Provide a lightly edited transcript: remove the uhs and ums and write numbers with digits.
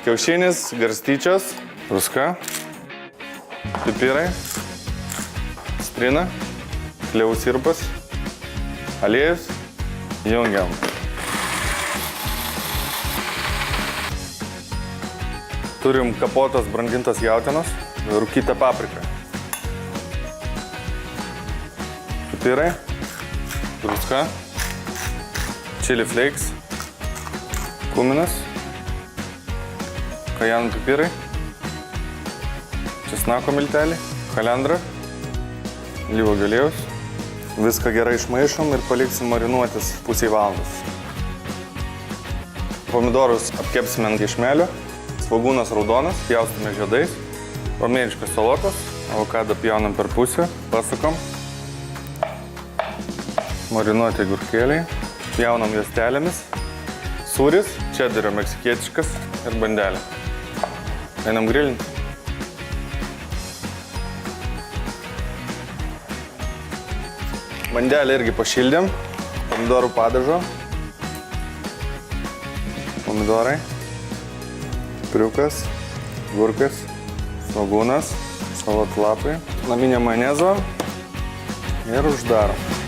kiaušinis, garstyčios, druska, pipirai, citrina, klevų sirupas, aliejus, jungiam. Turim kapotas brandintas jautienos, rūkytą papriką. Pipirai, druska, chili flakes, kuminas, kajanų pipirai, česnako miltelį, kalendra, alyvuogių aliejus. Viską gerai išmaišom ir paliksim marinuotis pusei valandos. Pomidorus apkepsime ant iešmelio, svogūnas raudonas, pjaustome žiedais, romėniškas salotas, avokadą pjaunam per pusę, pasukam, marinuoti agurkėliai, pjaunam juostelėmis, sūris, čederio meksikietiškas ir bandelė. Einam grilinti. Bandelę irgi pašildėm, pomidorų padažo, pomidorai, triukas, gurkas, svogūnas, salotų lapai, naminio majonezo ir uždarom.